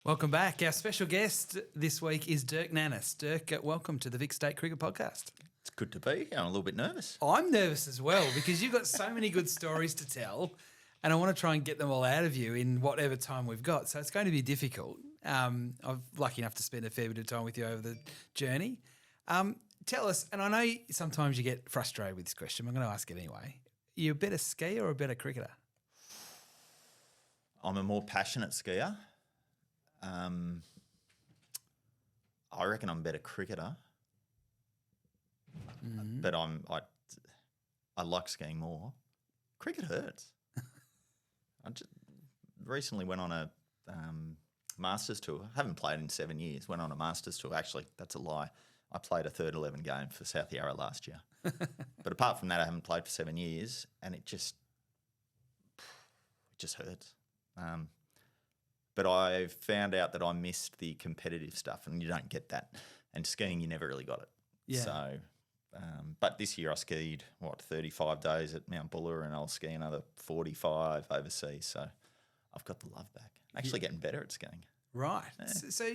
Welcome back. Our special guest this week is Dirk Nannes. Dirk, welcome to the Vic State Cricket Podcast. It's good to be here. I'm a little bit nervous. I'm nervous as well because you've got so many good stories to tell and I want to try and get them all out of you in whatever time we've got. So it's going to be difficult. I'm lucky enough to spend a fair bit of time with you over the journey. Tell us, and I know sometimes you get frustrated with this question, but I'm going to ask it anyway. Are you a better skier or a better cricketer? I'm a more passionate skier. I reckon I'm a better cricketer, but I like skiing more. Cricket hurts. I just recently went on a Masters tour. I haven't played in 7 years. Went on a Masters tour. Actually, that's a lie. I played a third 11 game for South Yarra last year. But apart from that, I haven't played for 7 years, and it just hurts. But I found out that I missed the competitive stuff, and you don't get that. And skiing, you never really got it. Yeah. So, but this year I skied, 35 days at Mount Buller, and I'll ski another 45 overseas. So I've got the love back. Actually getting better at skiing. Right. Yeah. So,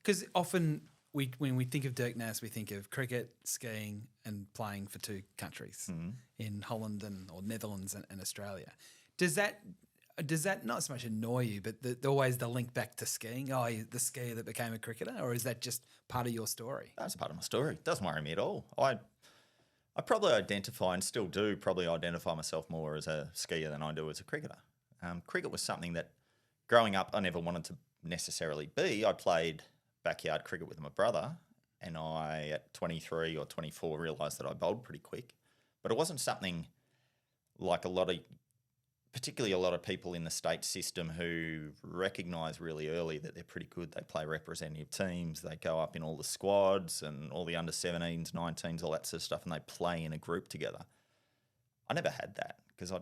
because often when we think of Dirk Nannes, we think of cricket, skiing and playing for two countries in Holland or Netherlands and Australia. Does that not so much annoy you, but always the link back to skiing? Oh, you're the skier that became a cricketer, or is that just part of your story? That's part of my story. It doesn't worry me at all. I probably identify and still do probably identify myself more as a skier than I do as a cricketer. Cricket was something that growing up I never wanted to necessarily be. I played backyard cricket with my brother, and I at 23 or 24 realised that I bowled pretty quick. But it wasn't something like particularly a lot of people in the state system who recognise really early that they're pretty good. They play representative teams, they go up in all the squads and all the under 17s, 19s, all that sort of stuff, and they play in a group together. I never had that because I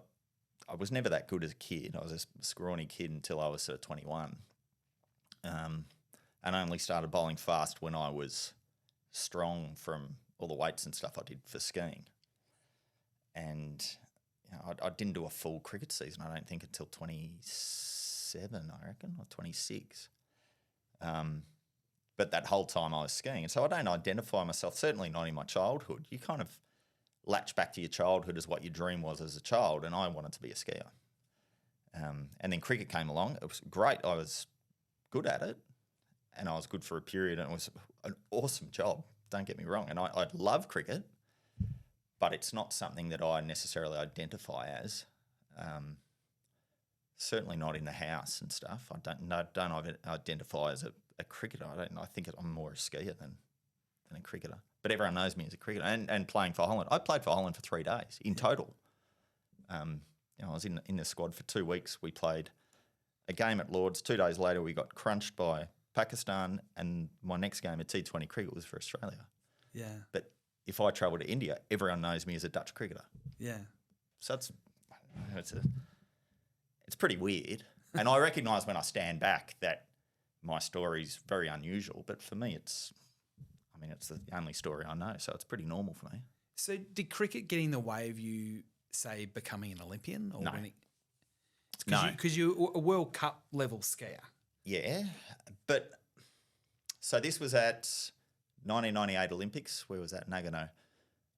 was never that good as a kid. I was a scrawny kid until I was sort of 21. And I only started bowling fast when I was strong from all the weights and stuff I did for skiing. And I didn't do a full cricket season, I don't think, until 27, I reckon, or 26. But that whole time I was skiing. And so I don't identify myself, certainly not in my childhood. You kind of latch back to your childhood as what your dream was as a child, and I wanted to be a skier. And then cricket came along. It was great. I was good at it, and I was good for a period, and it was an awesome job, don't get me wrong. And I love cricket. But it's not something that I necessarily identify as. Certainly not in the house and stuff. I don't identify as a cricketer. I think I'm more a skier than a cricketer. But everyone knows me as a cricketer. And playing for Holland. I played for Holland for 3 days in total. I was in the squad for 2 weeks. We played a game at Lords. 2 days later, we got crunched by Pakistan, and my next game at T20 cricket was for Australia. Yeah. But if I travel to India, everyone knows me as a Dutch cricketer. Yeah. So it's pretty weird. And I recognise when I stand back that my story's very unusual, but for me it's the only story I know, so it's pretty normal for me. So did cricket get in the way of you, say, becoming an Olympian? Or No. Because you're a World Cup level skier. Yeah, but so this was at 1998 Olympics. Where was that? Nagano.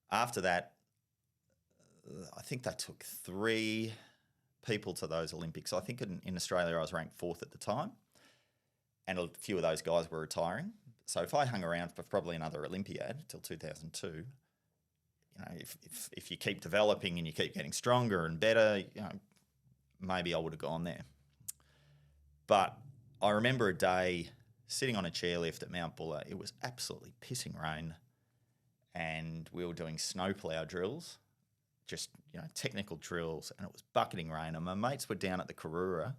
After that, I think they took 3 people to those Olympics. I think in Australia I was ranked 4th at the time, and a few of those guys were retiring. So if I hung around for probably another Olympiad till 2002, if you keep developing and you keep getting stronger and better, maybe I would have gone there. But I remember a day sitting on a chairlift at Mount Buller. It was absolutely pissing rain, and we were doing snowplow drills, just technical drills, and it was bucketing rain. And my mates were down at the Karura,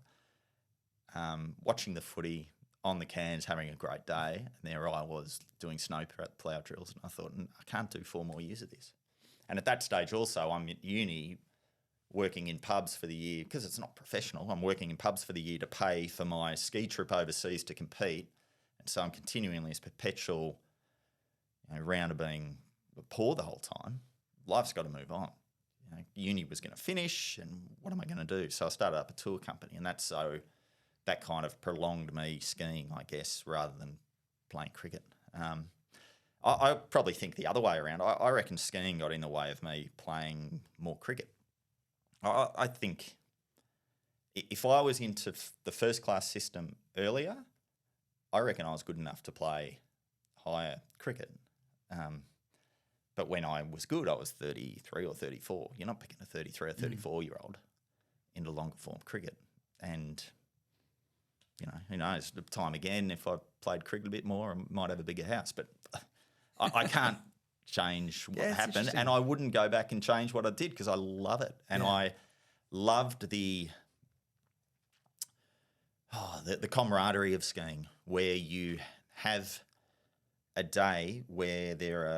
watching the footy on the cans, having a great day, and there I was doing snowplow drills, and I thought, I can't do 4 more years of this. And at that stage also, I'm at uni working in pubs for the year, because it's not professional. I'm working in pubs for the year to pay for my ski trip overseas to compete. And so I'm continuing this perpetual round of being poor the whole time. Life's got to move on. Uni was going to finish, and what am I going to do? So I started up a tour company, and that's so that kind of prolonged me skiing, I guess, rather than playing cricket. I probably think the other way around. I reckon skiing got in the way of me playing more cricket. I think if I was into the first class system earlier, I reckon I was good enough to play higher cricket. But when I was good, I was 33 or 34. You're not picking a 33 or 34-year-old into longer form cricket. And, who knows, time again, if I played cricket a bit more, I might have a bigger house. But I can't change what happened. And I wouldn't go back and change what I did because I love it. And I loved the camaraderie of skiing, where you have a day where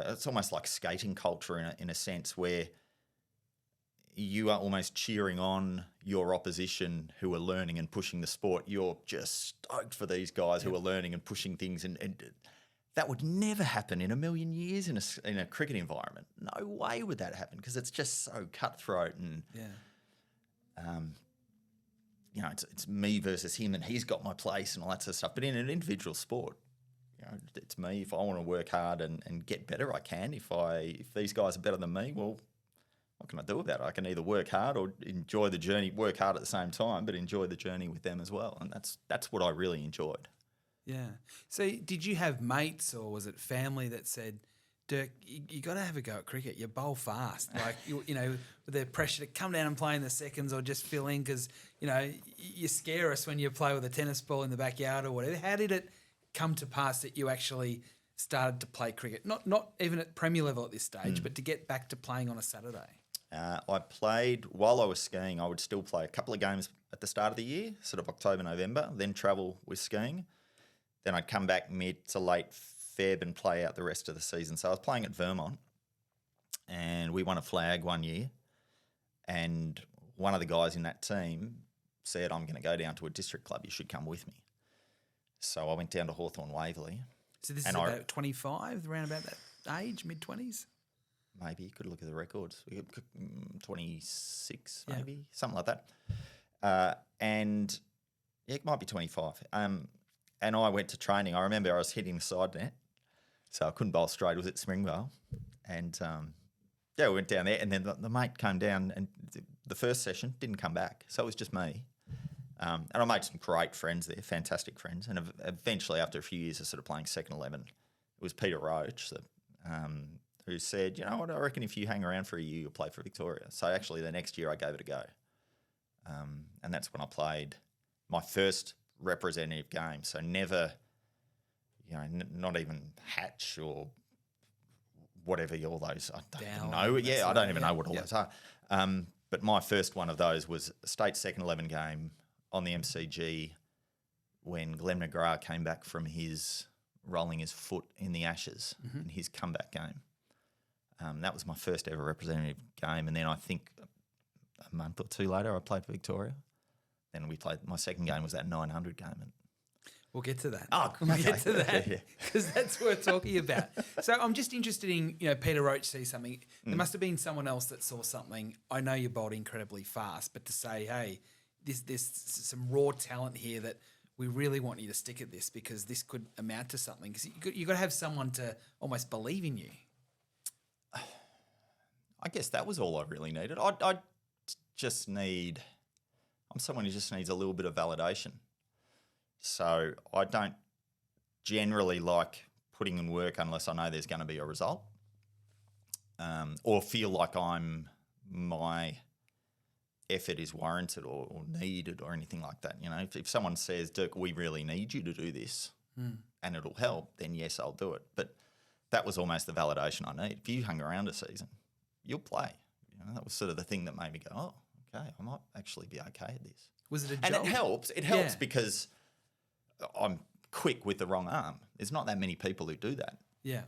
it's almost like skating culture in a sense, where you are almost cheering on your opposition who are learning and pushing the sport. You're just stoked for these guys who are learning and pushing things, and that would never happen in a million years in a cricket environment. No way would that happen, because it's just so cutthroat and it's me versus him, and he's got my place and all that sort of stuff. But in an individual sport, it's me. If I want to work hard and get better, I can. If these guys are better than me, well, what can I do about it? I can either work hard or enjoy the journey, work hard at the same time, but enjoy the journey with them as well. And that's what I really enjoyed. Yeah. So did you have mates, or was it family that said, Dirk, you got to have a go at cricket. You bowl fast. Like, with the pressure to come down and play in the seconds or just fill in because, you scare us when you play with a tennis ball in the backyard or whatever. How did it come to pass that you actually started to play cricket? Not even at Premier level at this stage, but to get back to playing on a Saturday. I played, while I was skiing, I would still play a couple of games at the start of the year, sort of October, November, then travel with skiing. Then I'd come back mid to late Feb and play out the rest of the season. So I was playing at Vermont, and we won a flag one year, and one of the guys in that team said, I'm going to go down to a district club, you should come with me. So I went down to Hawthorn Waverley. So this is about 25, around about that age, mid-20s? Maybe. You could look at the records. 26, maybe, something like that. And it might be 25. And I went to training. I remember I was hitting the side net, so I couldn't bowl straight. It was at Springvale. And, we went down there. And then the mate came down, and the first session didn't come back. So it was just me. And I made some great friends there, fantastic friends. And eventually, after a few years of sort of playing second 11, it was Peter Roach who said, you know what, I reckon if you hang around for a year, you'll play for Victoria. So actually the next year I gave it a go. And that's when I played my first representative game. So never, not even Hatch or whatever all those, I don't even know. Yeah, I don't even know what all those are. But my first one of those was a state second 11 game on the MCG when Glenn McGrath came back from his rolling his foot in the Ashes in his comeback game. That was my first ever representative game. And then I think a month or two later, I played for Victoria. Then we played, my second game was that 900 game. And we'll get to that. Oh, we'll get to that because that's worth talking about. So I'm just interested in, Peter Roach sees something. There must have been someone else that saw something. I know you bowled incredibly fast, but to say, hey, there's some raw talent here that we really want you to stick at this because this could amount to something. Because you've got to have someone to almost believe in you. I guess that was all I really needed. I just need... I'm someone who just needs a little bit of validation. So I don't generally like putting in work unless I know there's going to be a result, or feel like my effort is warranted or needed or anything like that. If someone says, Dirk, we really need you to do this and it'll help, then yes, I'll do it. But that was almost the validation I need. If you hung around a season, you'll play. That was sort of the thing that made me go, oh, okay, I might actually be okay at this. Was it a job? And it helps. It helps because I'm quick with the wrong arm. There's not that many people who do that. Yeah.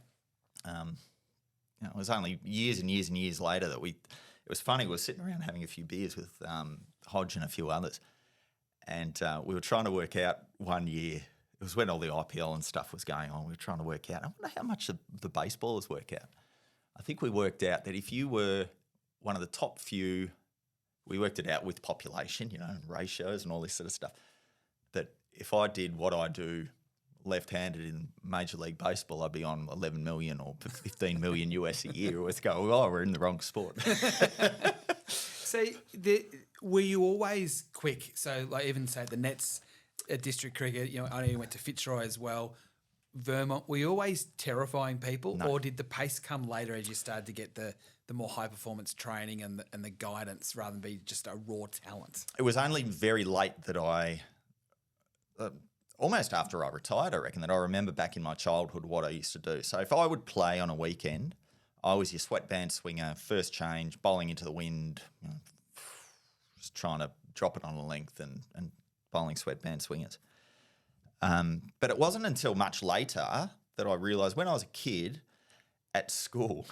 It was only years and years and years later that it was funny, we were sitting around having a few beers with Hodge and a few others, and we were trying to work out one year, it was when all the IPL and stuff was going on, we were trying to work out, I wonder how much the baseballers work out. I think we worked out that if you were one of the top few, we worked it out with population, and ratios and all this sort of stuff, that if I did what I do left-handed in Major League Baseball, I'd be on 11 million or 15 million US a year. Let's go, oh, we're in the wrong sport. So were you always quick? So like even say the Nets at district cricket, I know you went to Fitzroy as well. Vermont, were you always terrifying people, No. or did the pace come later as you started to get the more high performance training and the guidance rather than be just a raw talent? It was only very late that I, almost after I retired, I reckon, that I remember back in my childhood what I used to do. So if I would play on a weekend, I was your sweatband swinger, first change, bowling into the wind, just trying to drop it on a length and bowling sweatband swingers. But it wasn't until much later that I realised when I was a kid at school,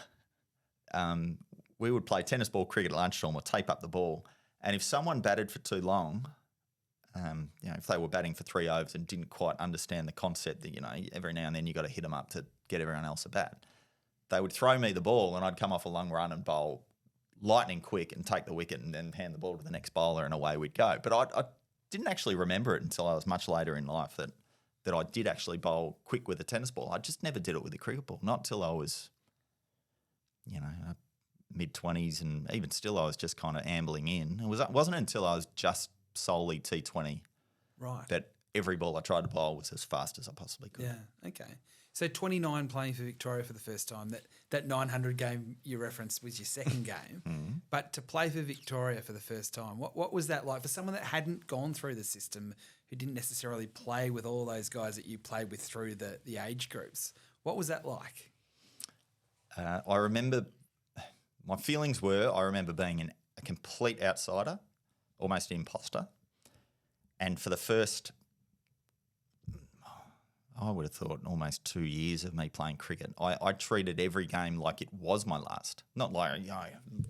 we would play tennis ball, cricket at lunchtime or tape up the ball. And if someone batted for too long, if they were batting for 3 overs and didn't quite understand the concept that, every now and then you got to hit them up to get everyone else a bat, they would throw me the ball and I'd come off a long run and bowl lightning quick and take the wicket and then hand the ball to the next bowler and away we'd go. But I didn't actually remember it until I was much later in life that I did actually bowl quick with a tennis ball. I just never did it with a cricket ball, not till I was, mid-20s, and even still I was just kind of ambling in. It wasn't until I was just solely T20 that every ball I tried to bowl was as fast as I possibly could. Yeah, okay. So 29 playing for Victoria for the first time. That 900 game you referenced was your second game. Mm-hmm. But to play for Victoria for the first time, what was that like for someone that hadn't gone through the system, who didn't necessarily play with all those guys that you played with through the age groups? What was that like? I remember my feelings were I remember being a complete outsider, almost an imposter. And for the first, I would have thought almost 2 years of me playing cricket, I treated every game like it was my last. Not like,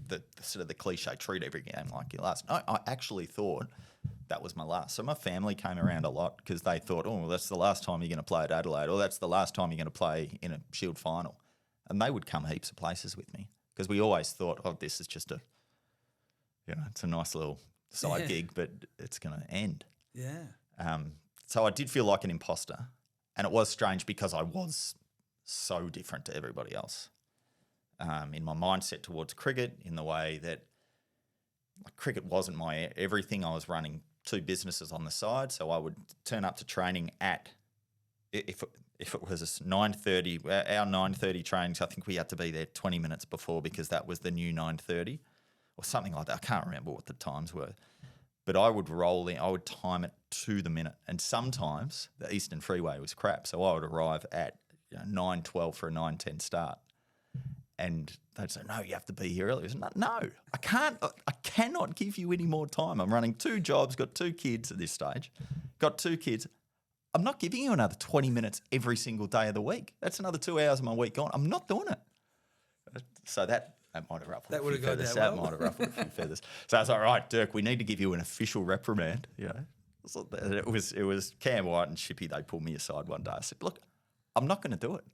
the sort of the cliche, treat every game like your last. No, I actually thought that was my last. So my family came around a lot because they thought, oh, well, that's the last time you're going to play at Adelaide, or that's the last time you're going to play in a Shield final. And they would come heaps of places with me because we always thought, oh, this is just it's a nice little side gig, but it's going to end. Yeah. So I did feel like an imposter. And it was strange because I was so different to everybody else in my mindset towards cricket, in the way that cricket wasn't my everything. I was running 2 businesses on the side, so I would turn up to training at, if it was 9:30, our 9:30 trainings, I think we had to be there 20 minutes before because that was the new 9:30 or something like that. I can't remember what the times were. But I would roll in, I would time it to the minute. And sometimes the Eastern Freeway was crap. So I would arrive at 9:12 for a 9:10 start. And they'd say, no, you have to be here early. I said, no, I can't. I cannot give you any more time. I'm running 2 jobs, got 2 kids at this stage. Got 2 kids. I'm not giving you another 20 minutes every single day of the week. That's another 2 hours of my week gone. I'm not doing it. So that might have ruffled a few feathers. That might have ruffled a few feathers. So I was like, right, Dirk, we need to give you an official reprimand. So it was Cam White and Shippy. They pulled me aside one day. I said, look, I'm not going to do it.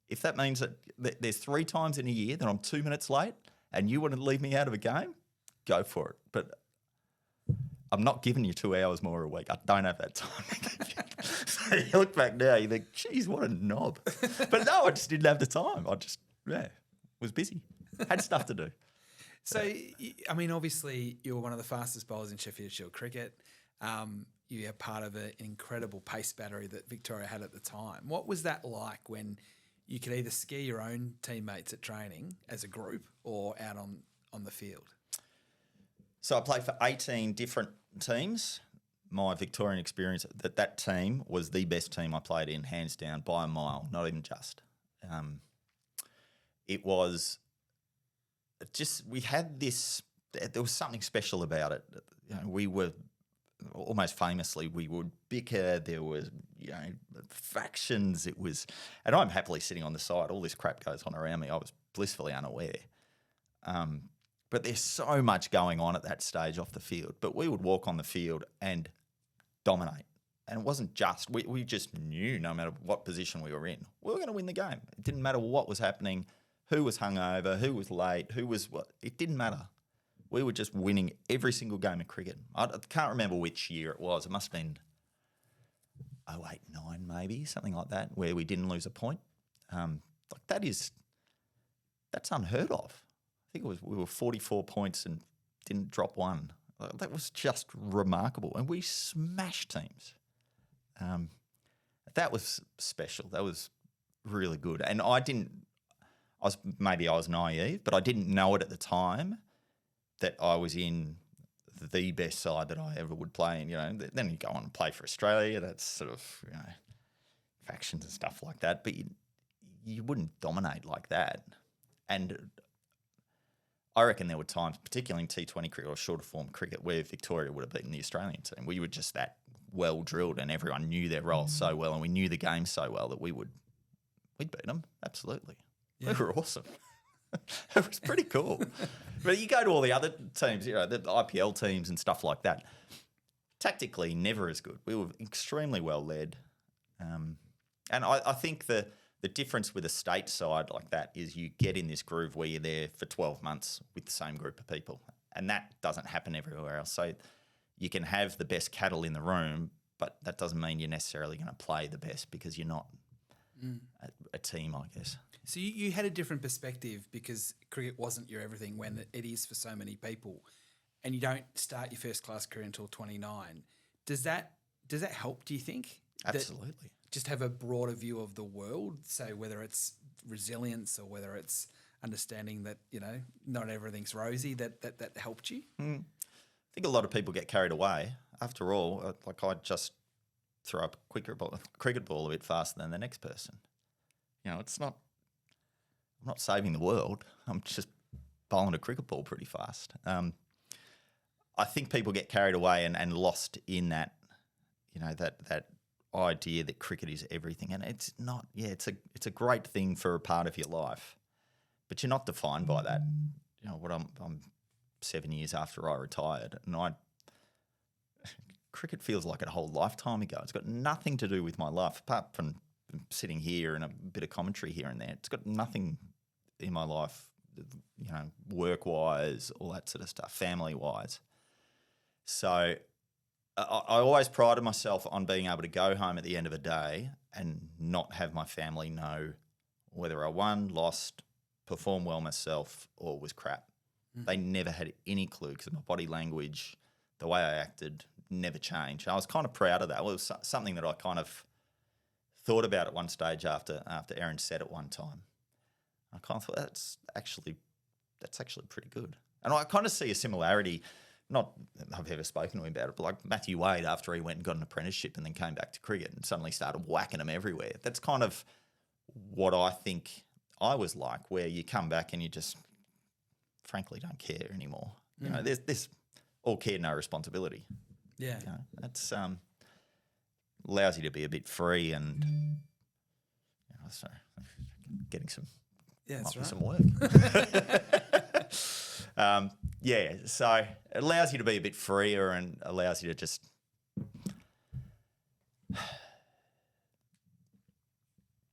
If that means that there's 3 times in a year that I'm 2 minutes late and you want to leave me out of a game, go for it. But I'm not giving you 2 hours more a week. I don't have that time to give you. So you look back now, you think, geez, what a knob. But no, I just didn't have the time. I just, was busy. Had stuff to do. So, I mean, obviously, you were one of the fastest bowlers in Sheffield Shield cricket. You are part of an incredible pace battery that Victoria had at the time. What was that like when you could either scare your own teammates at training as a group or out on the field? So I played for 18 different teams. My Victorian experience, that team was the best team I played in, hands down, by a mile, not even just. It was just, we had this, there was something special about it. We were almost famously, we would bicker. There was, factions. It was, and I'm happily sitting on the side. All this crap goes on around me. I was blissfully unaware. But there's so much going on at that stage off the field. But we would walk on the field and dominate. And it wasn't just, we just knew no matter what position we were in, we were going to win the game. It didn't matter what was happening, who was hungover, who was late, who was what. It didn't matter. We were just winning every single game of cricket. I can't remember which year it was. It must have been 08, 09 maybe, something like that, where we didn't lose a point. That's unheard of. I think we were 44 points and didn't drop one. That was just remarkable, and we smashed teams. That was special. That was really good, and I was naive, but I didn't know it at the time that I was in the best side that I ever would play in. Then you go on and play for Australia. That's sort of factions and stuff like that, but you wouldn't dominate like that. And I reckon there were times, particularly in T20 cricket or shorter form cricket, where Victoria would have beaten the Australian team. We were just that well drilled, and everyone knew their role so well, and we knew the game so well that we'd beat them. Absolutely, we were awesome. It was pretty cool. But you go to all the other teams, the IPL teams and stuff like that. Tactically, never as good. We were extremely well led, and I think the difference with a state side like that is you get in this groove where you're there for 12 months with the same group of people, and that doesn't happen everywhere else. So you can have the best cattle in the room, but that doesn't mean you're necessarily going to play the best because you're not a team, I guess. So you had a different perspective because cricket wasn't your everything when it is for so many people, and you don't start your first class career until 29. Does that help, do you think? Absolutely. Just have a broader view of the world, so whether it's resilience or whether it's understanding that, not everything's rosy, that helped you? I think a lot of people get carried away. After all, I just throw up a cricket ball a bit faster than the next person. It's not, I'm not saving the world. I'm just bowling a cricket ball pretty fast. I think people get carried away and lost in that, that idea that cricket is everything, and it's not. Yeah, it's a great thing for a part of your life, but you're not defined by that. I'm 7 years after I retired, and cricket feels like a whole lifetime ago. It's got nothing to do with my life apart from sitting here and a bit of commentary here and there. It's got nothing in my life, work wise, all that sort of stuff, family wise. So I always prided myself on being able to go home at the end of a day and not have my family know whether I won, lost, performed well myself, or was crap. They never had any clue because my body language, the way I acted, never changed. I was kind of proud of that. Well, it was something that I kind of thought about at one stage after Erin said it one time. I kind of thought that's actually pretty good. And I kind of see a similarity. Not that I've ever spoken to him about it, but like Matthew Wade after he went and got an apprenticeship and then came back to cricket and suddenly started whacking them everywhere. That's kind of what I think I was like, where you come back and you just frankly don't care anymore. There's this all care, no responsibility. Yeah. That's allows you to be a bit free and sorry, getting some that's right. some work. So it allows you to be a bit freer and allows you to just I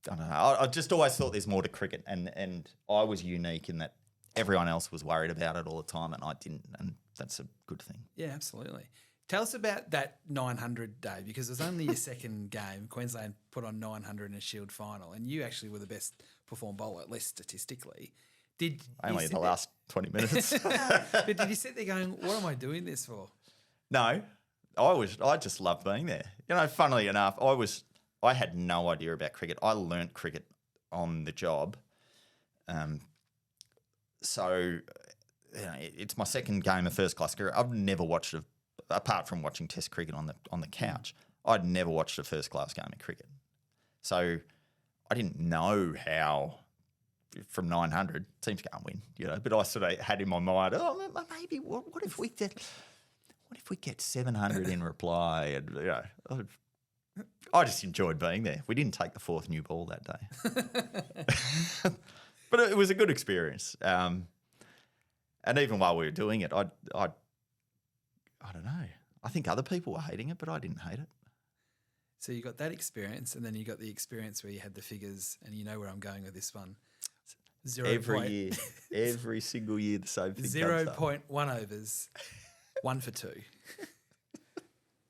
don't know. I just always thought there's more to cricket, and I was unique in that everyone else was worried about it all the time and I didn't, and that's a good thing. Yeah, absolutely. Tell us about that 900 day, because it was only your second game. Queensland put on 900 in a Shield final, and you actually were the best performed bowler, at least statistically. Only in the last 20 minutes. But did you sit there going, what am I doing this for? No, I just loved being there. Funnily enough, I had no idea about cricket. I learnt cricket on the job. It's my second game of first class cricket. I've never watched apart from watching Test cricket on the couch, I'd never watched a first class game of cricket. So I didn't know how from 900 teams can't win, But I sort of had in my mind, maybe what if we get 700 in reply, and I just enjoyed being there. We didn't take the fourth new ball that day, but it was a good experience. And even while we were doing it, I don't know. I think other people were hating it, but I didn't hate it. So you got that experience, and then you got the experience where you had the figures, and you know where I'm going with this one. Year, every single year, the same thing. 0.1 overs, 1 for 2.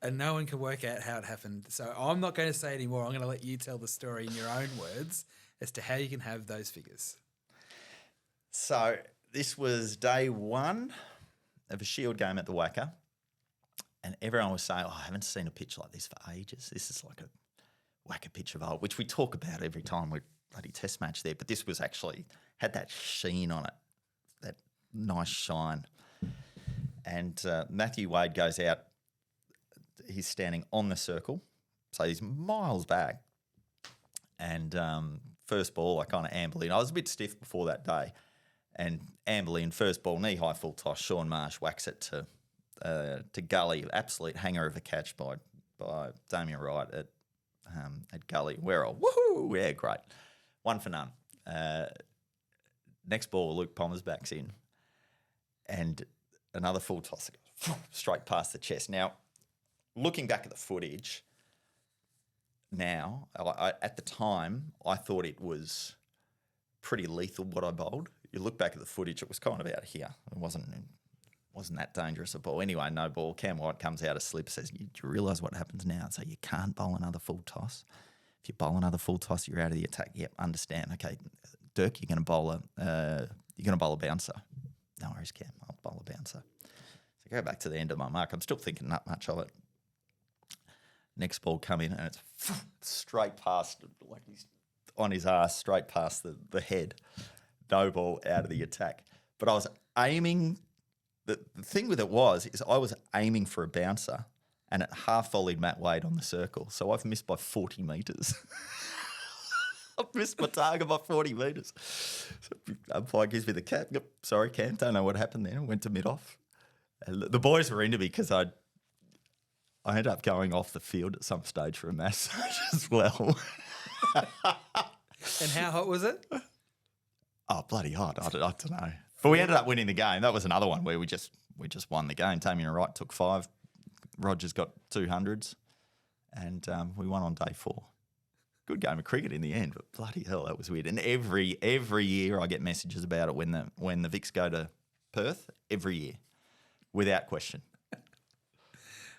1 and no one can work out how it happened. So I'm not going to say anymore. I'm going to let you tell the story in your own words as to how you can have those figures. So this was day one of a Shield game at the Wacker, and everyone was saying, I haven't seen a pitch like this for ages. This is like a Wacker pitch of old, which we talk about every time we bloody test match there, but this was actually had that sheen on it, that nice shine. And Matthew Wade goes out. He's standing on the circle, so he's miles back. And first ball, I kind of amble in. I was a bit stiff before that day, and amble in, first ball, knee-high full toss. Sean Marsh whacks it to Gully. Absolute hanger of a catch by Damien Wright at Gully. We're all, woohoo, yeah, great. 1 for none. Next ball, Luke Palmer's backs in, and another full toss straight past the chest. Now, looking back at the footage now, at the time, I thought it was pretty lethal what I bowled. You look back at the footage, it was kind of out here. It wasn't that dangerous a ball. Anyway, no ball. Cam White comes out of slip, says, do you realise what happens now? So you can't bowl another full toss. If you bowl another full toss, you're out of the attack. Yep, understand. Okay, Dirk, you're going to bowl a bouncer. No worries, Cam. I'll bowl a bouncer. So go back to the end of my mark. I'm still thinking not much of it. Next ball come in and it's straight past, like he's on his ass, straight past the head. No ball, out of the attack. But I was aiming. The thing with it is I was aiming for a bouncer, and it half volleyed Matt Wade on the circle. So I've missed by 40 metres. I've missed my target by 40 metres. So umpire gives me the cap. Yep, sorry, Cam, don't know what happened there. Went to mid-off. And the boys were into me because I ended up going off the field at some stage for a massage as well. And how hot was it? Oh, bloody hot. I don't know. But we ended up winning the game. That was another one where we just won the game. Damien Wright took 5. Rogers got 200s. And we won on day 4. Good game of cricket in the end, but bloody hell, that was weird. And every year I get messages about it when the Vics go to Perth, every year, without question.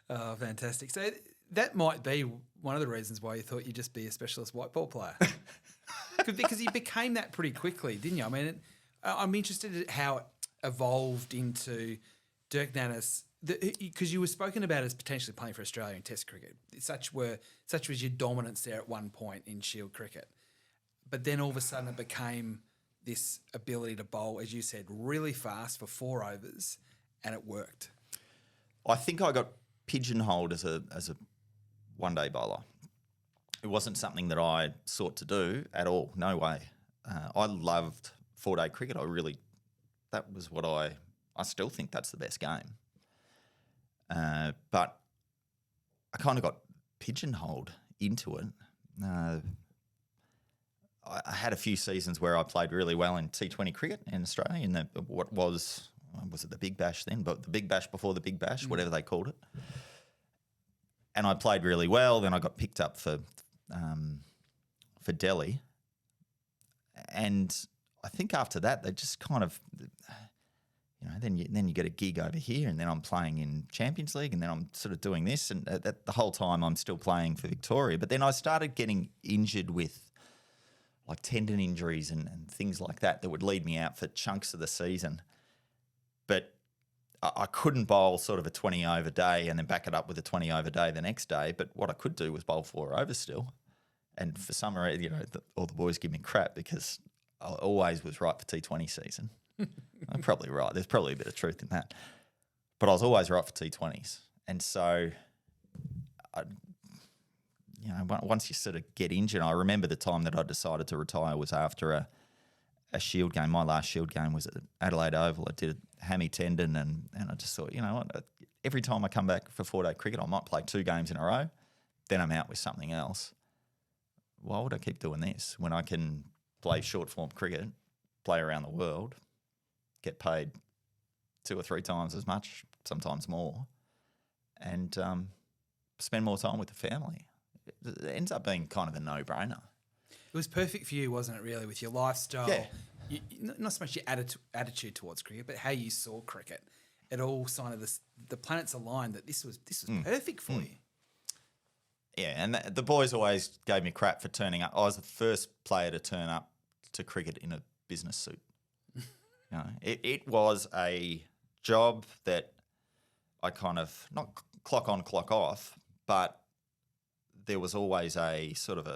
Oh, fantastic. So that might be one of the reasons why you thought you'd just be a specialist white ball player. Because you became that pretty quickly, didn't you? I mean, I'm interested in how it evolved into Dirk Nannes, because you were spoken about as potentially playing for Australia in Test cricket. Such was your dominance there at one point in Shield cricket. But then all of a sudden it became this ability to bowl, as you said, really fast for 4 overs, and it worked. I think I got pigeonholed as a one-day bowler. It wasn't something that I sought to do at all. No way. I loved 4-day cricket. That was what I still think that's the best game. But I kind of got pigeonholed into it. I had a few seasons where I played really well in T20 cricket in Australia, in what was it the Big Bash then? But the Big Bash before the Big Bash, whatever they called it. And I played really well. Then I got picked up for Delhi, and I think after that they just kind of, then you get a gig over here, and then I'm playing in Champions League, and then I'm sort of doing this, and the whole time I'm still playing for Victoria. But then I started getting injured with like tendon injuries and things like that would lead me out for chunks of the season. But I couldn't bowl sort of a 20-over day and then back it up with a 20-over day the next day. But what I could do was bowl 4 overs still. And for some reason, all the boys give me crap because I always was right for T20 season. I'm probably right. There's probably a bit of truth in that. But I was always right for T20s. And so, once you sort of get injured, I remember the time that I decided to retire was after a Shield game. My last Shield game was at Adelaide Oval. I did a hammy tendon, and I just thought, what, every time I come back for 4-day cricket, I might play 2 games in a row, then I'm out with something else. Why would I keep doing this when I can play short-form cricket, play around the world, get paid 2 or 3 times as much, sometimes more, and spend more time with the family? It ends up being kind of a no-brainer. It was perfect for you, wasn't it, really, with your lifestyle? Yeah. Not so much your attitude towards cricket, but how you saw cricket. it all kind of the planets aligned that this was perfect for you. Yeah, and the boys always gave me crap for turning up. I was the first player to turn up to cricket in a business suit. It was a job that I kind of, not clock on, clock off, but there was always a sort of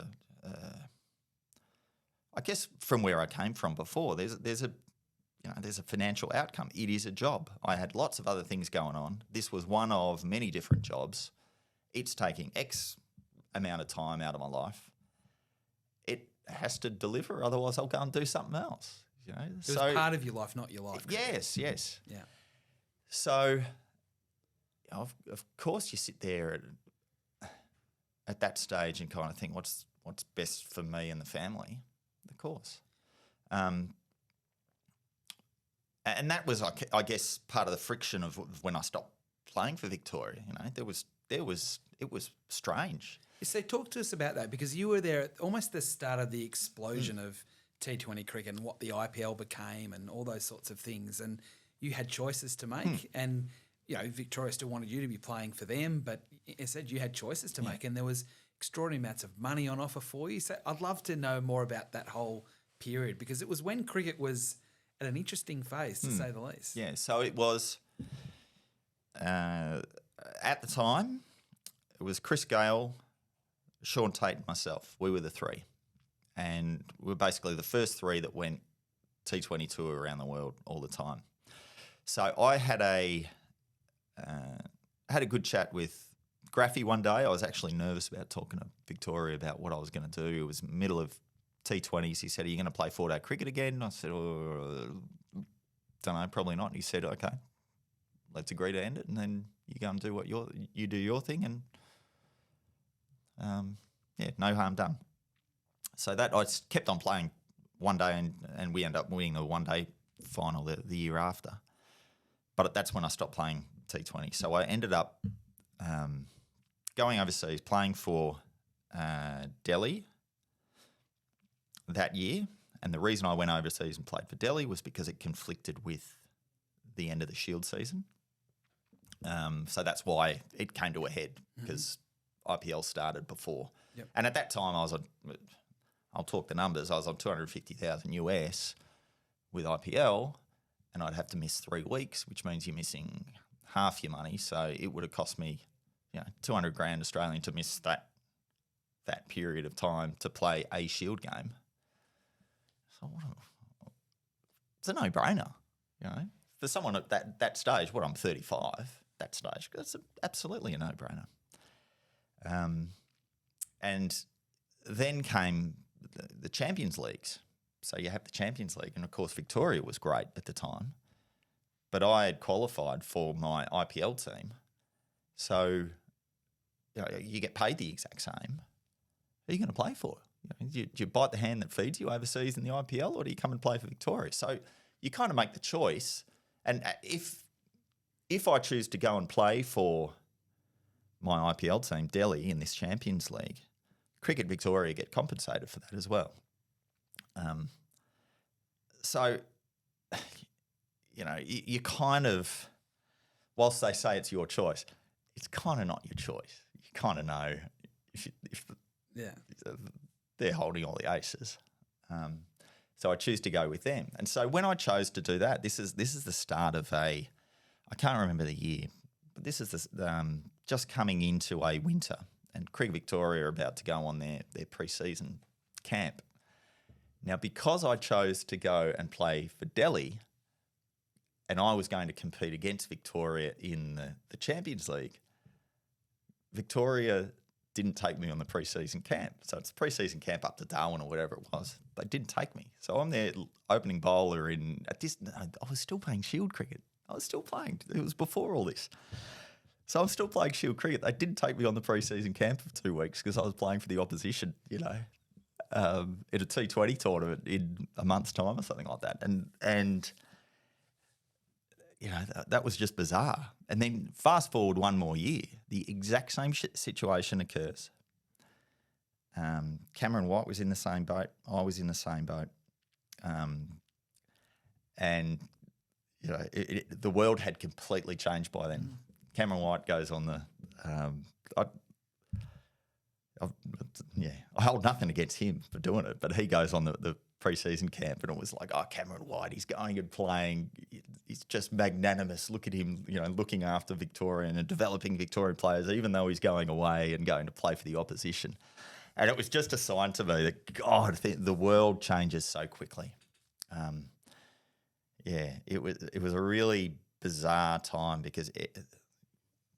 I guess from where I came from before, there's a financial outcome. It is a job. I had lots of other things going on. This was one of many different jobs. It's taking X amount of time out of my life. It has to deliver, otherwise I'll go and do something else. It was part of your life, not your life. Yes. Yeah. So, of course, you sit there at that stage and kind of think, what's best for me and the family? Of course. And that was, I guess, part of the friction of when I stopped playing for Victoria. It was strange. So talk to us about that, because you were there at almost the start of the explosion of T20 cricket and what the IPL became and all those sorts of things. And you had choices to make. And, Victoria still wanted you to be playing for them, but it said you had choices to make, and there was extraordinary amounts of money on offer for you. So I'd love to know more about that whole period, because it was when cricket was at an interesting phase, to say the least. Yeah, so it was, at the time, it was Chris Gale, Sean Tate and myself. We were the three. And we were basically the first three that went T20 tour around the world all the time. So I had a good chat with Graffy one day. I was actually nervous about talking to Victoria about what I was going to do. It was middle of T20s. He said, "Are you going to play 4-day cricket again?" I said, "Don't know, probably not." And he said, "Okay, let's agree to end it, and then you go and do what you do your thing, and no harm done." So that I kept on playing one day, and we ended up winning the one-day final the year after. But that's when I stopped playing T20. So I ended up going overseas, playing for Delhi that year. And the reason I went overseas and played for Delhi was because it conflicted with the end of the Shield season. So that's why it came to a head, because IPL started before. Yep. And at that time, I'll talk the numbers, I was on $250,000 US with IPL, and I'd have to miss 3 weeks, which means you're missing half your money. So it would have cost me, $200,000 Australian to miss that period of time to play a Shield game. So it's a no-brainer, For someone at that stage, I'm 35, that stage, that's absolutely a no-brainer. And then came the Champions Leagues. So you have the Champions League, and of course Victoria was great at the time, but I had qualified for my IPL team. So you get paid the exact same. Who are you going to play for? Do you bite the hand that feeds you overseas in the IPL, or do you come and play for Victoria? So you kind of make the choice. And if I choose to go and play for my IPL team, Delhi, in this Champions League, Cricket Victoria get compensated for that as well. So, you kind of, whilst they say it's your choice, it's kind of not your choice. You kind of know if they're holding all the aces. So I choose to go with them. And so when I chose to do that, this is the start of I can't remember the year, but this is just coming into a winter, and Cricket Victoria are about to go on their pre-season camp. Now, because I chose to go and play for Delhi, and I was going to compete against Victoria in the Champions League, Victoria didn't take me on the pre-season camp. So it's pre-season camp up to Darwin or whatever it was. They didn't take me. So I'm their opening bowler I was still playing Shield cricket. I was still playing. It was before all this. So I'm still playing Shield cricket. They didn't take me on the pre-season camp for 2 weeks because I was playing for the opposition, in a T20 tournament in a month's time or something like that. And that was just bizarre. And then fast forward one more year, the exact same situation occurs. Cameron White was in the same boat. I was in the same boat. And the world had completely changed by then. Cameron White goes on the. I hold nothing against him for doing it, but he goes on the pre-season camp and it was like, Cameron White, he's going and playing. He's just magnanimous. Look at him, looking after Victorian and developing Victorian players, even though he's going away and going to play for the opposition. And it was just a sign to me that, God, the world changes so quickly. It was a really bizarre time because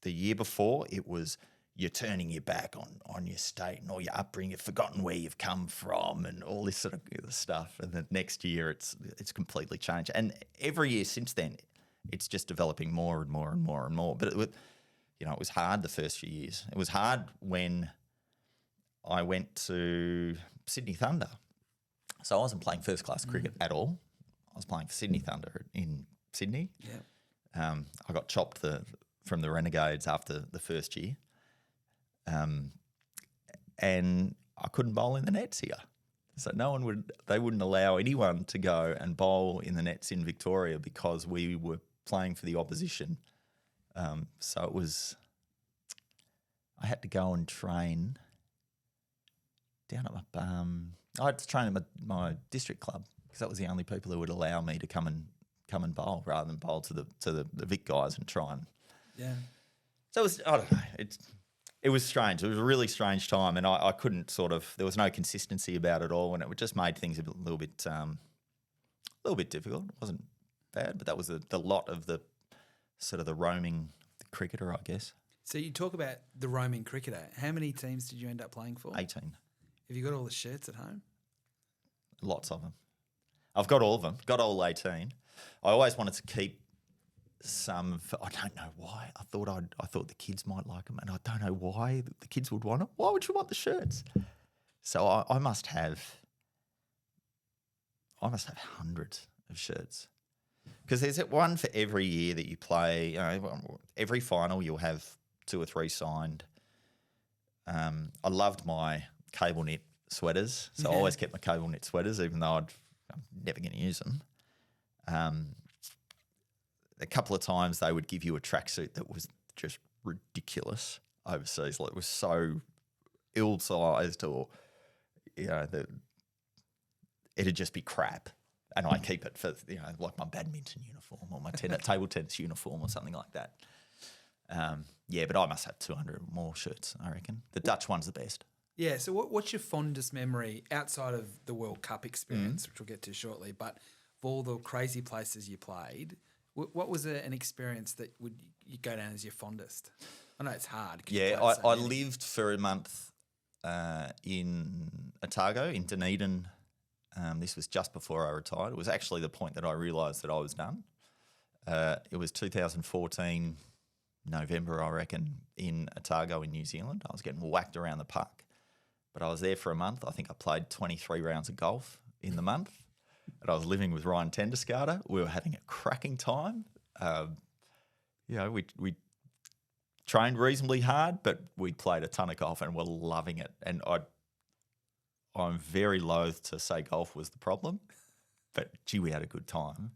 the year before it was you're turning your back on your state and all your upbringing, you've forgotten where you've come from and all this sort of stuff. And the next year it's completely changed. And every year since then, it's just developing more and more and more and more. But it was hard the first few years. It was hard when I went to Sydney Thunder. So I wasn't playing first-class cricket at all. I was playing for Sydney Thunder in Sydney. Yeah. I got chopped from the Renegades after the first year. And I couldn't bowl in the nets here. So they wouldn't allow anyone to go and bowl in the nets in Victoria because we were playing for the opposition. So it was, I had to go and train down at I had to train at my district club because that was the only people who would allow me to come and bowl rather than bowl to the Vic guys and try and. Yeah. So it was, I don't know, it was strange. It was a really strange time, and I couldn't there was no consistency about it all, and it just made things a little bit difficult. It wasn't bad, but that was the lot of the sort of the roaming cricketer, I guess. So you talk about the roaming cricketer. How many teams did you end up playing for? 18. Have you got all the shirts at home? Lots of them. I've got all of them. Got all 18. I always wanted to keep some. I don't know why. I thought the kids might like them, and I don't know why the kids would want them. Why would you want the shirts? So I must have hundreds of shirts because there's one for every year that you play. Every final you'll have 2 or 3 signed. I loved my cable knit sweaters, so I always kept my cable knit sweaters, even though I'm never going to use them. A couple of times they would give you a tracksuit that was just ridiculous overseas. Like it was so ill-sized or, it'd just be crap. And I keep it for, like my badminton uniform or my table tennis uniform or something like that. But I must have 200 more shirts, I reckon. The Dutch one's the best. Yeah, so what's your fondest memory outside of the World Cup experience, which we'll get to shortly, but of all the crazy places you played, what was an experience that would you go down as your fondest? I know it's hard. Yeah, I lived for a month in Otago, in Dunedin. This was just before I retired. It was actually the point that I realised that I was done. It was 2014, November, I reckon, in Otago in New Zealand. I was getting whacked around the park. But I was there for a month. I think I played 23 rounds of golf in the month. And I was living with Ryan Tenderscarter. We were having a cracking time. We trained reasonably hard, but we played a ton of golf and were loving it. And I'm very loath to say golf was the problem, but gee, we had a good time.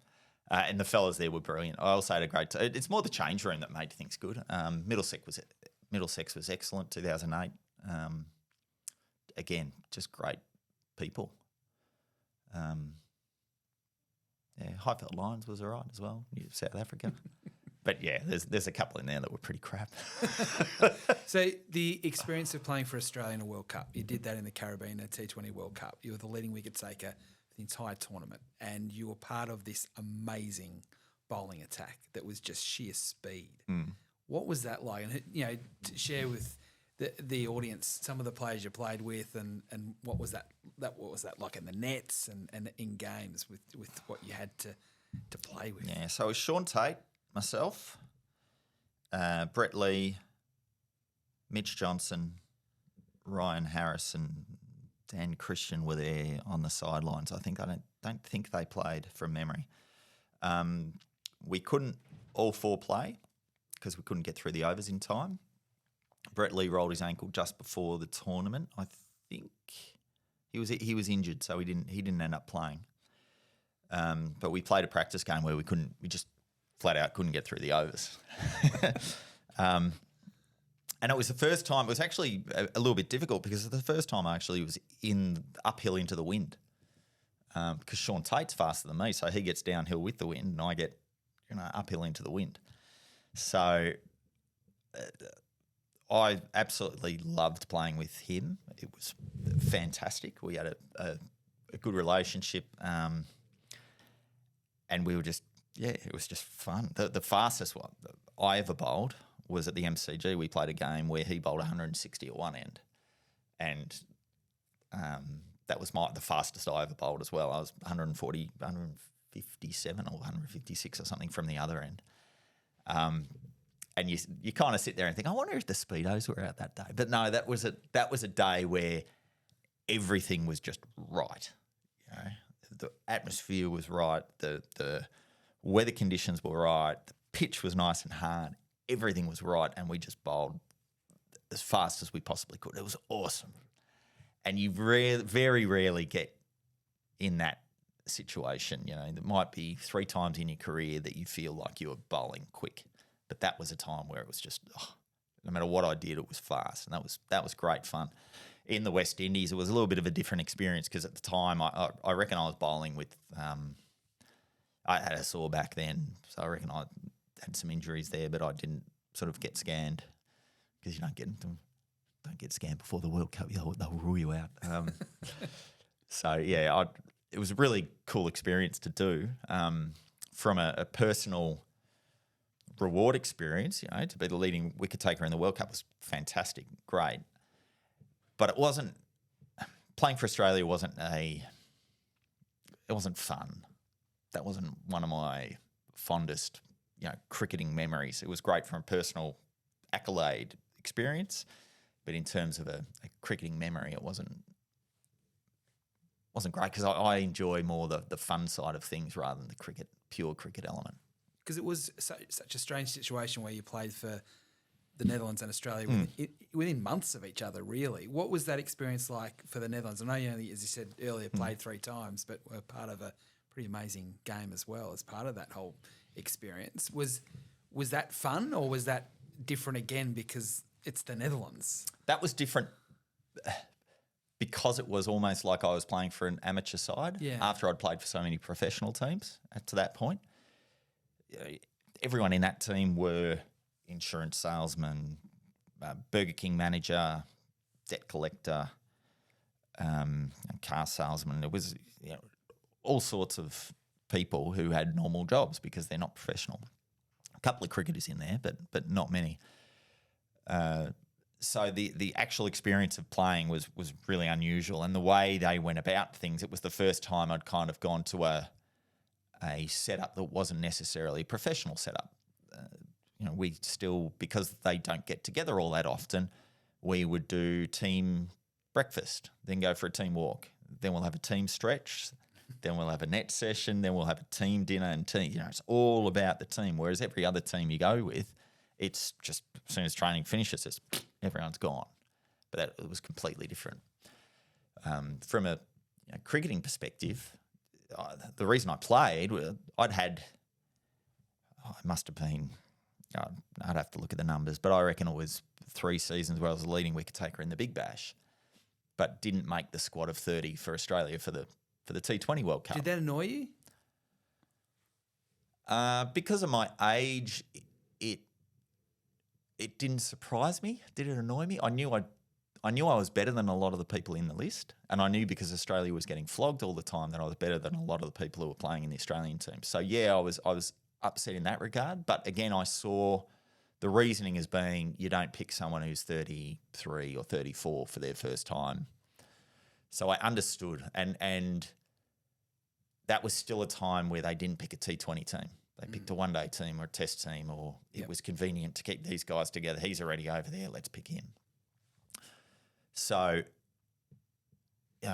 And the fellas there were brilliant. I also had a great time. It's more the change room that made things good. Middlesex was excellent, 2008. Again, just great people. Highveld Lions was all right as well, South Africa. But yeah, there's a couple in there that were pretty crap. So the experience of playing for Australia in a World Cup, you did that in the Caribbean T20 World Cup. You were the leading wicket taker for the entire tournament, and you were part of this amazing bowling attack that was just sheer speed. What was that like? And to share with the audience some of the players you played with, and what was that like in the nets and in games with what you had to play with? Yeah, so it was Sean Tate, myself, Brett Lee, Mitch Johnson, Ryan Harris, and Dan Christian were there on the sidelines. I don't think they played from memory. We couldn't all 4 play because we couldn't get through the overs in time. Brett Lee rolled his ankle just before the tournament. I think he was injured, so he didn't end up playing. But we played a practice game where we flat out couldn't get through the overs. And it was the first time. It was actually a little bit difficult because the first time I actually was in uphill into the wind. Because Sean Tate's faster than me, so he gets downhill with the wind, and I get uphill into the wind. So I absolutely loved playing with him. It was fantastic. We had a good relationship, and we were just it was just fun. The fastest one that I ever bowled was at the MCG. We played a game where he bowled 160 at one end, and that was the fastest I ever bowled as well. I was 140, 157 or 156 or something from the other end. And you kind of sit there and think, I wonder if the speedos were out that day. But no, that was a day where everything was just right. The atmosphere was right. The weather conditions were right. The pitch was nice and hard. Everything was right, and we just bowled as fast as we possibly could. It was awesome. And you very rarely get in that situation. There might be 3 times in your career that you feel like you were bowling quick. But that was a time where it was just, no matter what I did, it was fast. And that was great fun. In the West Indies, it was a little bit of a different experience because at the time, I reckon I was bowling with I had a sore back then. So I reckon I had some injuries there, but I didn't sort of get scanned because you don't get scanned before the World Cup. They'll rule you out. So, yeah, it was a really cool experience to do. From a personal reward experience, to be the leading wicket taker in the World Cup was fantastic, great. But it wasn't playing for Australia wasn't fun. That wasn't one of my fondest, cricketing memories. It was great from a personal accolade experience, but in terms of a cricketing memory, it wasn't great because I enjoy more the fun side of things rather than the pure cricket element. Because it was such a strange situation where you played for the Netherlands and Australia within months of each other, really. What was that experience like for the Netherlands? I know you only, as you said earlier, played 3 times, but were part of a pretty amazing game as well as part of that whole experience. Was that fun, or was that different again because it's the Netherlands? That was different because it was almost like I was playing for an amateur side after I'd played for so many professional teams to that point. Everyone in that team were insurance salesman, Burger King manager, debt collector, car salesman. It was all sorts of people who had normal jobs because they're not professional. A couple of cricketers in there, but not many. So the actual experience of playing was really unusual, and the way they went about things, it was the first time I'd kind of gone to a setup that wasn't necessarily a professional setup. We still, because they don't get together all that often, we would do team breakfast, then go for a team walk, then we'll have a team stretch, then we'll have a net session, then we'll have a team dinner and team. It's all about the team. Whereas every other team you go with, it's just as soon as training finishes, everyone's gone. But it was completely different. From a cricketing perspective, the reason I played, it must have been, I'd have to look at the numbers, but I reckon it was 3 seasons where I was the leading wicket taker in the Big Bash, but didn't make the squad of 30 for Australia for the T20 World Cup. Did that annoy you? Because of my age, it didn't surprise me. Did it annoy me? I knew I was better than a lot of the people in the list, and I knew because Australia was getting flogged all the time that I was better than a lot of the people who were playing in the Australian team. So yeah, I was upset in that regard. But again, I saw the reasoning as being you don't pick someone who's 33 or 34 for their first time. So I understood, and that was still a time where they didn't pick a T20 team. They picked a one-day team or a test team, or it was convenient to keep these guys together. He's already over there, let's pick him. So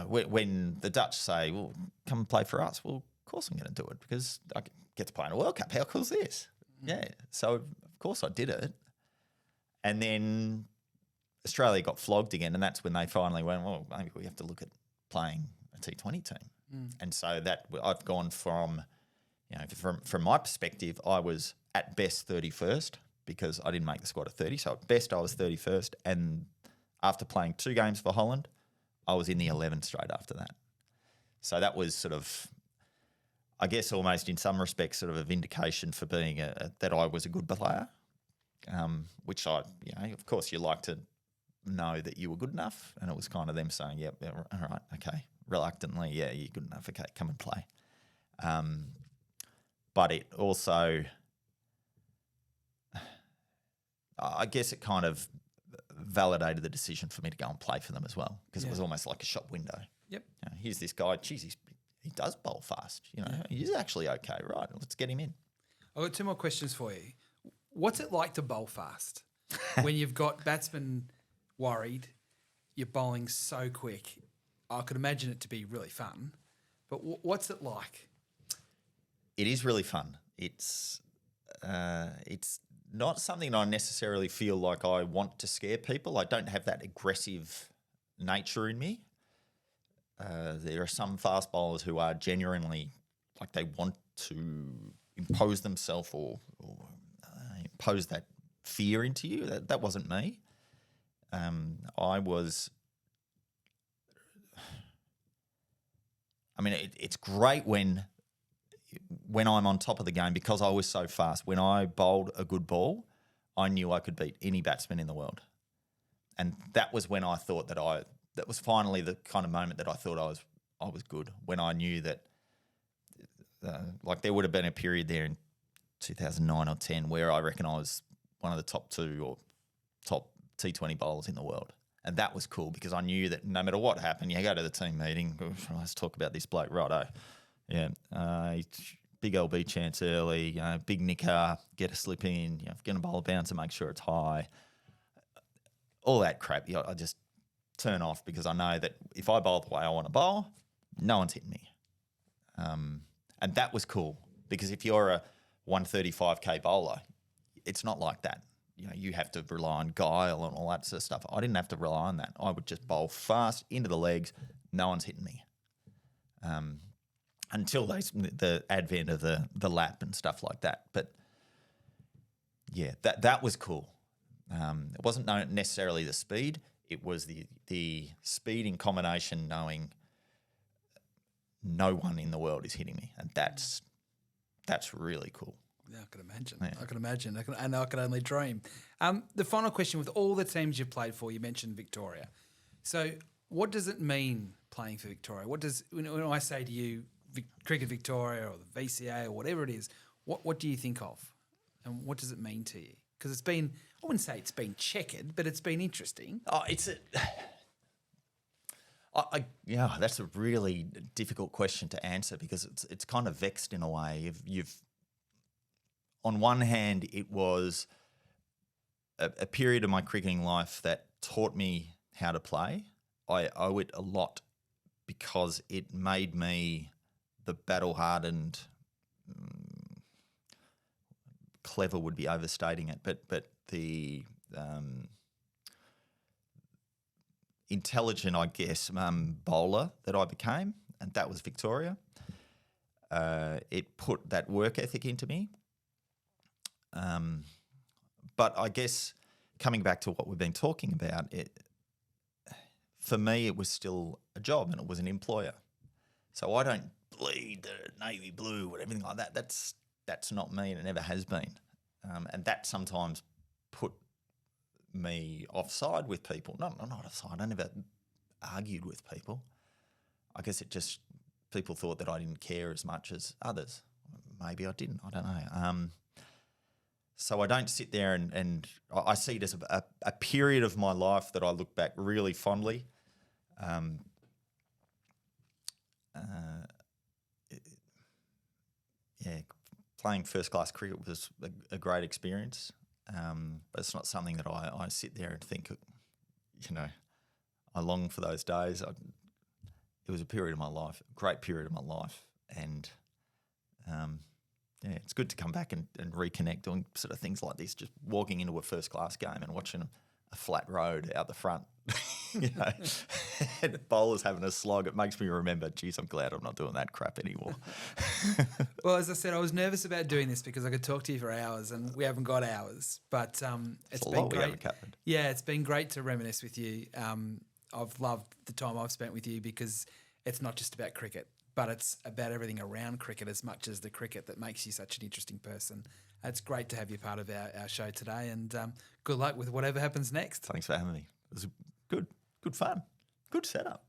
when the Dutch say, well, come and play for us, well, of course I'm going to do it because I get to play in a World Cup. How cool is this? Yeah. So, of course, I did it. And then Australia got flogged again, and that's when they finally went, well, maybe we have to look at playing a T20 team. And so that I've gone from from my perspective, I was at best 31st because I didn't make the squad at 30. So at best, I was 31st. And after playing 2 games for Holland, I was in the 11 straight after that. So that was sort of, I guess, almost in some respects, sort of a vindication for being that I was a good player, which I, of course, you like to know that you were good enough. And it was kind of them saying, yep, yeah, all right, okay, reluctantly, yeah, you're good enough, okay, come and play. But it also, I guess it kind of validated the decision for me to go and play for them as well, because it was almost like a shop window. Yep. Here's this guy, geez, he does bowl fast. He's actually okay, right? Let's get him in. I've got 2 more questions for you. What's it like to bowl fast when you've got batsmen worried, you're bowling so quick? I could imagine it to be really fun, but what's it like? It is really fun. It's not something I necessarily feel like I want to scare people. I don't have that aggressive nature in me. There are some fast bowlers who are genuinely like they want to impose themselves or impose that fear into you. That wasn't me. It's great when I'm on top of the game because I was so fast. When I bowled a good ball, I knew I could beat any batsman in the world. And that was when I thought that was finally the kind of moment that I thought I was good, when I knew that there would have been a period there in 2009 or 10 where I reckon I was one of the top 2 or top T20 bowlers in the world. And that was cool because I knew that no matter what happened, you go to the team meeting, let's talk about this bloke, righto. Yeah, big LB chance early, big nicker, get a slip in, get a bowl bounce and make sure it's high. All that crap, I just turn off because I know that if I bowl the way I want to bowl, no one's hitting me. And that was cool because if you're a 135k bowler, it's not like that. You have to rely on guile and all that sort of stuff. I didn't have to rely on that. I would just bowl fast into the legs. No one's hitting me. Until the advent of the lap and stuff like that. But yeah, that was cool. It wasn't necessarily the speed. It was the speed in combination, knowing no one in the world is hitting me, and that's really cool. Yeah, I can imagine. Yeah. I can imagine. I can only dream. The final question: with all the teams you've played for, you mentioned Victoria. So, what does it mean playing for Victoria? When I say to you, Cricket Victoria or the VCA or whatever it is, what do you think of, and what does it mean to you? Because it's been, I wouldn't say it's been checkered, but it's been interesting. Oh, that's a really difficult question to answer because it's kind of vexed in a way. You've on one hand, it was a period of my cricketing life that taught me how to play. I owe it a lot because it made me the battle-hardened. Clever would be overstating it, but the intelligent, I guess, bowler that I became, and that was Victoria. It put that work ethic into me. But I guess coming back to what we've been talking about, for me it was still a job and it was an employer. So I don't bleed the navy blue or anything like that. That's not me and it never has been. And that sometimes put me offside with people. Not offside. I never argued with people. I guess it just, people thought that I didn't care as much as others. Maybe I didn't. I don't know. So I don't sit there and I see it as a period of my life that I look back really fondly. Playing first-class cricket was a great experience, but it's not something that I sit there and think, I long for those days. It was a period of my life, a great period of my life, and it's good to come back and reconnect doing sort of things like this, just walking into a first-class game and watching a flat road out the front. you know, and bowlers having a slog, it makes me remember, geez, I'm glad I'm not doing that crap anymore. Well, as I said, I was nervous about doing this because I could talk to you for hours, and we haven't got hours. But it's a been lot we great. haven't covered. Yeah, it's been great to reminisce with you. I've loved the time I've spent with you because it's not just about cricket, but it's about everything around cricket as much as the cricket that makes you such an interesting person. It's great to have you part of our show today, and good luck with whatever happens next. Thanks for having me. It was good fun, good setup.